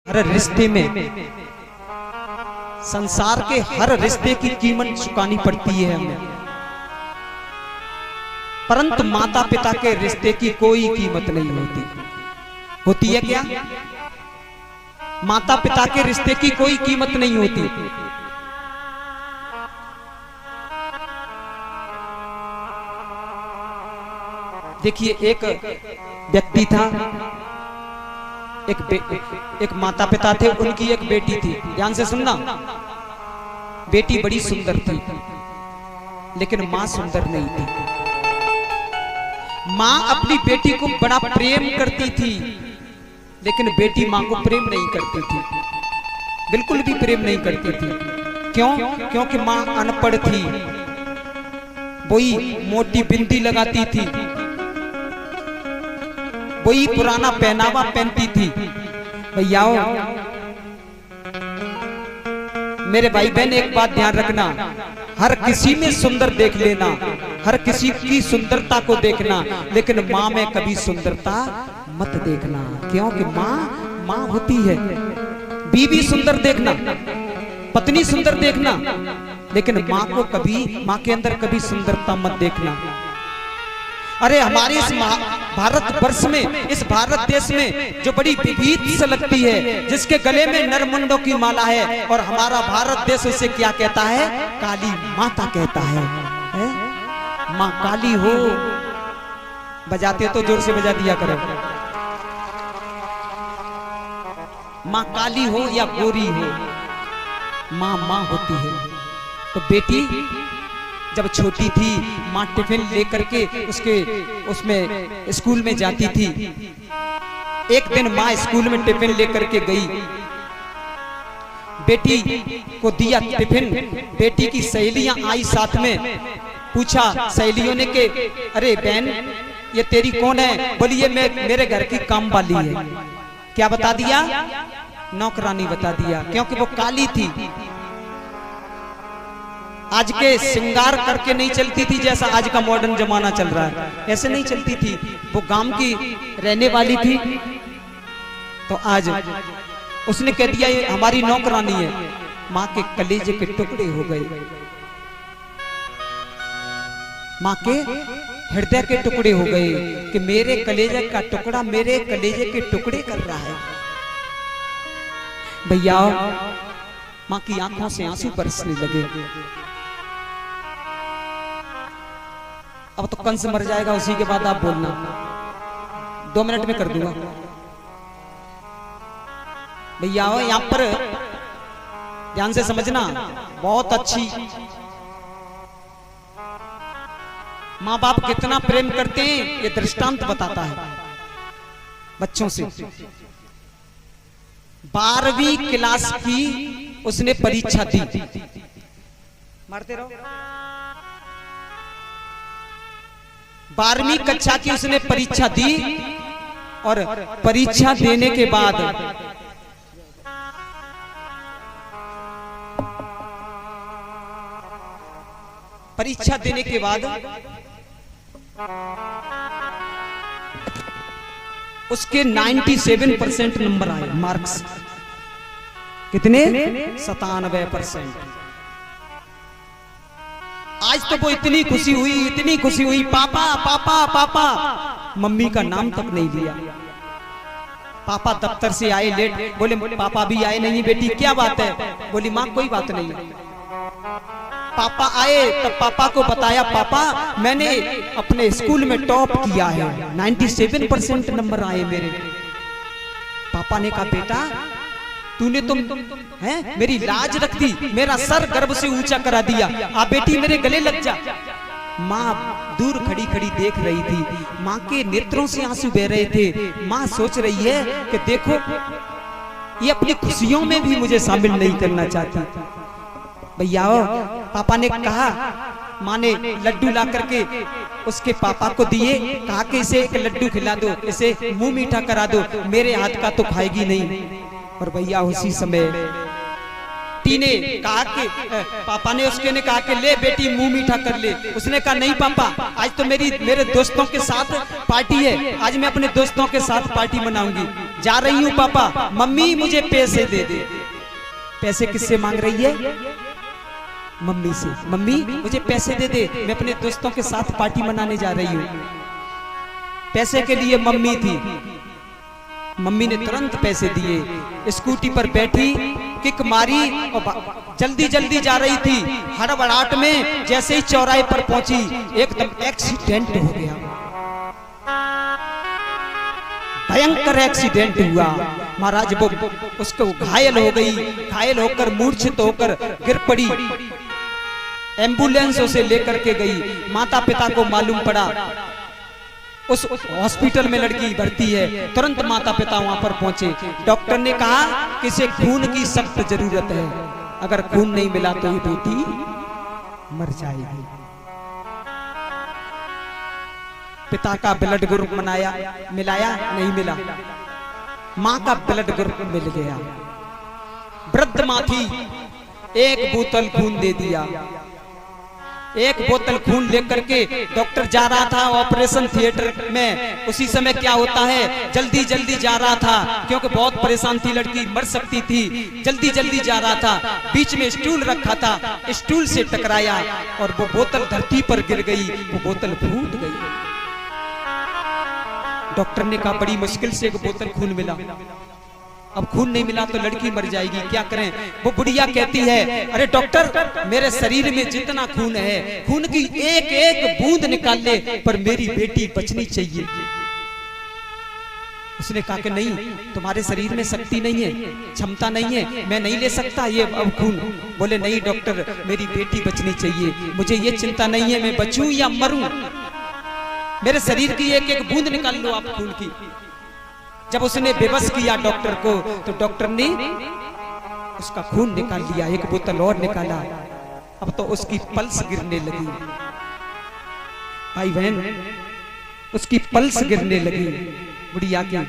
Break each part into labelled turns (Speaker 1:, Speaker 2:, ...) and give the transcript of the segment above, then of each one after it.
Speaker 1: हर रिश्ते में, संसार के हर रिश्ते की कीमत चुकानी पड़ती है हमें, परंतु माता पिता के रिश्ते की कोई कीमत नहीं होती। होती है क्या? माता पिता के रिश्ते की कोई कीमत नहीं होती। देखिए, एक व्यक्ति था, एक माता पिता थे, उनकी एक बेटी थी। ध्यान से सुनना, बेटी बड़ी सुंदर थी लेकिन मां सुंदर नहीं थी। मां अपनी बेटी को बड़ा प्रेम करती थी लेकिन बेटी मां को प्रेम नहीं करती थी, बिल्कुल भी प्रेम नहीं करती थी। क्यों? क्योंकि मां अनपढ़ थी, वही मोटी बिंदी लगाती थी, वही पुराना पहनावा पहनती थी। भैया मेरे भाई बहन, एक बात ध्यान रखना, हर किसी में सुंदर देख लेना, हर किसी की सुंदरता को देखना, लेकिन मां में कभी सुंदरता मत देखना। क्योंकि मां होती है। बीवी सुंदर देखना, पत्नी सुंदर देखना, लेकिन मां को कभी, मां के अंदर कभी सुंदरता मत देखना। अरे हमारे इस भारत वर्ष में, इस भारत देश में जो बड़ी विविध से लगती है, जिसके गले में नरमुंडों की माला है, और हमारा भारत देश उसे क्या कहता है? काली माता कहता है। मां काली हो, बजाते तो जोर से बजा दिया करो। मां काली हो या गोरी हो, मां होती है। तो बेटी जब छोटी थी, मां टिफिन लेकर के उसमें स्कूल में जाती थी। एक दिन मां स्कूल में टिफिन लेकर के गई, बेटी को दिया टिफिन। बेटी की सहेलियां आई साथ में, पूछा सहेलियों ने कि अरे बहन, ये तेरी कौन है? बोली ये मेरे घर की काम वाली है। क्या बता दिया? नौकरानी बता दिया, क्योंकि वो काली थी। आज के श्रृंगार करके नहीं चलती थी जैसा आज का मॉडर्न जमाना चल रहा है, ऐसे नहीं चलती थी। वो गांव की रहने वाली थी। तो आज उसने कह दिया ये हमारी नौकरानी है। मां के कलेजे के टुकड़े हो गए, मां के हृदय के टुकड़े हो गए कि मेरे कलेजे का टुकड़ा मेरे कलेजे के टुकड़े कर रहा है। भैया, मां की आंखों से आंसू बरसने लगे। अब तो कंस मर जाएगा, उसी के बाद आप बोलना, 2 मिनट में कर दूंगा। भैया यहां पर ध्यान से समझना, बहुत अच्छी मां बाप कितना प्रेम करते हैं ये दृष्टांत बताता है बच्चों से। 12वीं क्लास की उसने परीक्षा दी। मारते रहो। 12वीं कक्षा की उसने परीक्षा दी, और परीक्षा देने के बाद उसके 97% नंबर आए, मार्क्स कितने? 97%। आज तो वो इतनी खुशी हुई, पापा पापा पापा, मम्मी का नाम तक नहीं लिया। पापा दफ्तर से आए लेट, बोले पापा भी आए नहीं बेटी, क्या बात है? बोली माँ कोई बात नहीं। पापा आए तब पापा को बताया, पापा मैंने अपने स्कूल में टॉप किया है, 97% नंबर आए मेरे। पापा ने कहा बेटा तूने तुम हैं मेरी लाज रख दी, मेरा सर गर्व से ऊंचा करा दिया, आ बेटी मेरे गले लग जा। माँ दूर खड़ी खड़ी देख रही थी, माँ के नेत्रों से आंसू बह रहे थे। माँ सोच रही है कि देखो ये अपनी खुशियों में भी मुझे शामिल नहीं करना चाहती। भैया पापा ने कहा, माँ ने लड्डू ला करके उसके पापा को दिए, कहा कि इसे एक लड्डू खिला दो, इसे मुंह मीठा करा दो, मेरे हाथ का तो खाएगी नहीं। और भैया उसी समय ने कहा कि पापा ने उसके ने कहा कि ले बेटी मुंह मीठा कर ले। उसने कहा नहीं पापा, आज तो मेरे दोस्तों के साथ पार्टी है, आज मैं अपने दोस्तों के साथ पार्टी मनाऊंगी। जा रही हूँ पापा, मम्मी मुझे पैसे दे दे। पैसे किससे मांग रही है? मम्मी से। मम्मी मुझे पैसे दे दे, मैं अपने दोस्तों के साथ पार्टी मनाने जा रही हूँ। पैसे के लिए मम्मी थी। मम्मी ने तुरंत पैसे दिए, स्कूटी पर बैठी, किक मारी और जल्दी जल्दी जा रही थी। हड़बड़ाहट में जैसे ही चौराहे पर पहुंची, एकदम एक्सीडेंट हो गया। भयंकर एक्सीडेंट हुआ महाराज। वो उसको घायल हो गई, घायल होकर मूर्छित होकर गिर पड़ी। एम्बुलेंस उसे लेकर के गई। माता पिता को मालूम पड़ा, उस हॉस्पिटल में लड़की भर्ती है। तुरंत माता पिता वहां पर पहुंचे। डॉक्टर ने कहा कि इसे खून की सख्त जरूरत है, अगर खून नहीं मिला तो ये बेटी मर जाएगी। पिता का ब्लड ग्रुप मिलाया, नहीं मिला। मां का ब्लड ग्रुप मिल गया। वृद्ध मां थी, एक बोतल खून दे दिया। एक बोतल खून लेकर के डॉक्टर जा रहा था ऑपरेशन थिएटर में। उसी समय क्या होता है, जल्दी जल्दी जा रहा था क्योंकि बहुत परेशान थी लड़की, मर सकती थी। जल्दी जल्दी जा रहा था, बीच में स्टूल रखा था, स्टूल से टकराया और वो बोतल धरती पर गिर गई। वो बोतल फूट गई। डॉक्टर ने कहा बड़ी मुश्किल से एक बोतल खून मिला, अब खून नहीं मिला तो लड़की मर जाएगी, क्या करें। वो बुढ़िया कहती है, अरे डॉक्टर मेरे शरीर में जितना खून है, खून की एक एक बूंद निकाल ले, पर मेरी बेटी बचनी चाहिए। उसने कहा कि नहीं, तुम्हारे शरीर में शक्ति नहीं है, क्षमता नहीं है, मैं नहीं ले सकता ये अब खून। बोले नहीं डॉक्टर, मेरी बेटी बचनी चाहिए, मुझे ये चिंता नहीं है मैं बचूं या मरूं, मेरे शरीर की एक एक बूंद निकाल लो आप खून की। जब उसने बेबस किया डॉक्टर को, तो डॉक्टर ने उसका खून निकाल लिया, एक बोतल और निकाला। अब तो उसकी पल्स गिरने लगी। भाई बहन, उसकी पल्स गिरने लगी बुढ़िया की।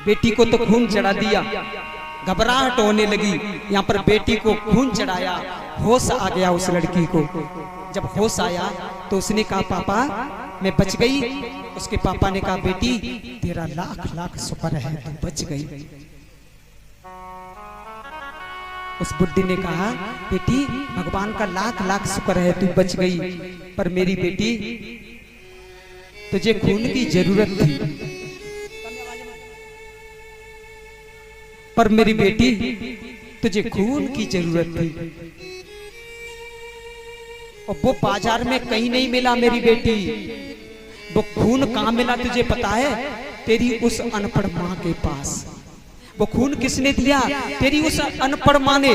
Speaker 1: बेटी को तो खून चढ़ा दिया, घबराहट होने लगी। यहाँ पर बेटी को खून चढ़ाया, होश आ गया उस लड़की को। जब होश आया तो उसने कहा पापा मैं बच गई। उसके पापा ने कहा बेटी तेरा लाख लाख शुक्र है तू बच गई। उस बुड्ढी ने कहा बेटी भगवान का लाख लाख शुक्र है तू बच गई, पर मेरी बेटी तुझे खून की जरूरत थी, पर मेरी बेटी तुझे खून की जरूरत थी और वो बाजार में कहीं नहीं मिला मेरी बेटी। वो खून कहां मिला तुझे पता है? तेरी उस अनपढ़ मां के पास। वो खून किसने दिया? तेरी उस अनपढ़ मां ने।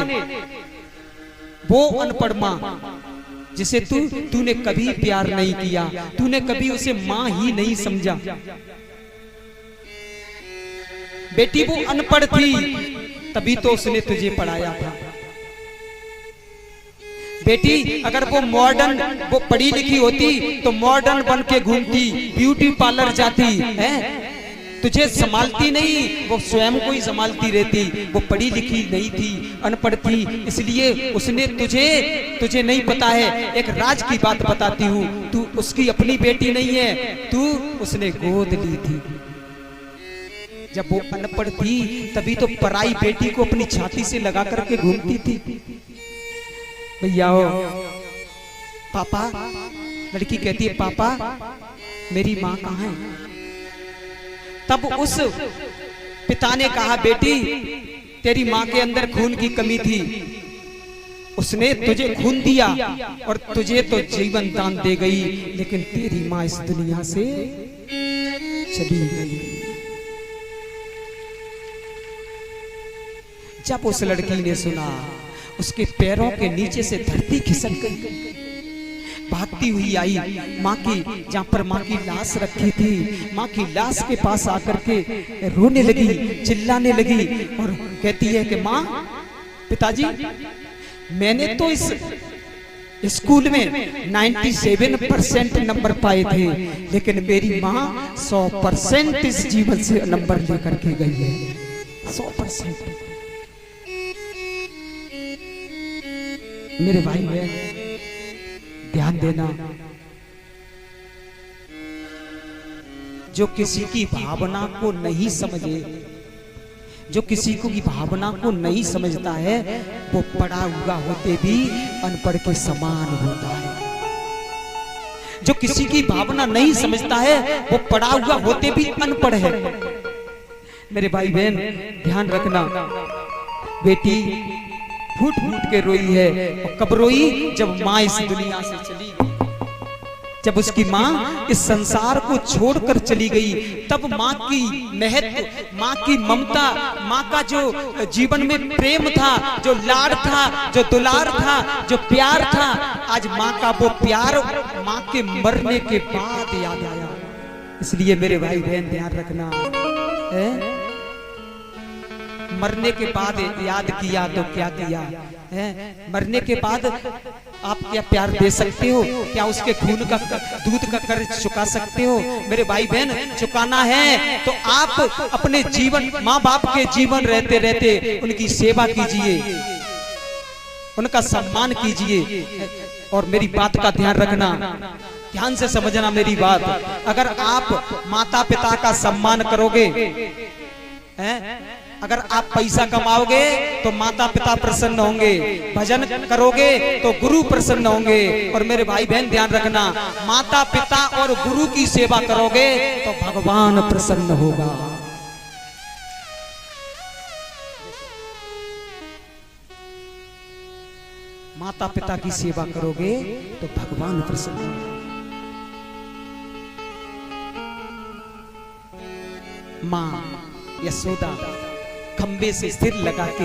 Speaker 1: वो अनपढ़ मां जिसे तूने कभी प्यार नहीं किया, तूने कभी उसे मां ही नहीं समझा। बेटी वो अनपढ़ थी, तभी तो उसने तुझे पढ़ाया था। बेटी अगर वो मॉडर्न, वो पढ़ी लिखी होती तो मॉडर्न बन के घूमती, ब्यूटी पार्लर जाती है, तुझे संभालती नहीं, वो स्वयं को ही संभालती रहती। वो पढ़ी लिखी नहीं थी, अनपढ़ थी, इसलिए उसने तुझे नहीं पता है। एक राज की बात बताती हूँ, तू उसकी अपनी बेटी नहीं है, तू उसने गोद ली थी। जब वो अनपढ़ थी तभी तो पराई बेटी को अपनी छाती से लगा करके घूमती थी। भैया हो पापा, लड़की कहती है पापा मेरी माँ कहाँ है? तब उस पिता ने कहा बेटी तेरी माँ के अंदर खून की कमी थी, उसने तुझे खून दिया और तुझे तो जीवन दान दे गई, लेकिन तेरी माँ इस दुनिया से चली गई। जब उस लड़की ने सुना, उसके पैरों के नीचे से धरती खिसक गई। भागती हुई आई माँ की, जहाँ पर माँ की लाश रखी थी, माँ की लाश के पास आकर के रोने लगी, चिल्लाने लगी और कहती है कि माँ, पिताजी मैंने तो इस स्कूल में 97% नंबर पाए थे, लेकिन मेरी माँ 100% इस जीवन से नंबर लेकर के गई है। 100%। मेरे भाई बहन ध्यान देना, जो किसी की भावना को नहीं समझे, जो किसी को की भावना को नहीं समझता है, वो पढ़ा हुआ होते भी अनपढ़ के समान होता है। जो किसी की भावना नहीं समझता है, वो पढ़ा हुआ होते भी अनपढ़ है। मेरे भाई बहन ध्यान रखना, बेटी फूट फूट के रोई है। और कब रोई? जब माँ इस दुनिया से चली गई, जब उसकी माँ इस संसार को छोड़कर चली गई, तब माँ की महत्व, माँ की ममता, माँ का जो जीवन में प्रेम था, जो लाड था, जो दुलार था, जो प्यार था, आज माँ का वो प्यार माँ के मरने के बाद याद आया। इसलिए मेरे भाई बहन ध्यान रखना है, मरने के बाद याद किया तो क्या किया है? मरने के बाद आप क्या प्यार दे सकते हो? क्या उसके खून का, दूध का कर्ज चुका सकते हो? मेरे भाई बहन चुकाना है तो आप अपने जीवन, माँ बाप के जीवन रहते रहते उनकी सेवा कीजिए, उनका सम्मान कीजिए। और मेरी बात का ध्यान रखना, ध्यान से समझना मेरी बात। अगर आप माता पिता का सम्मान करोगे, अगर आप पैसा कमाओगे तो माता पिता प्रसन्न होंगे, भजन करोगे तो गुरु प्रसन्न होंगे। और मेरे भाई बहन ध्यान रखना, माता पिता और गुरु की सेवा करोगे तो भगवान प्रसन्न होगा। माता पिता की सेवा करोगे तो भगवान प्रसन्न होगा। माँ यशोदा खंबे से सिर लगा के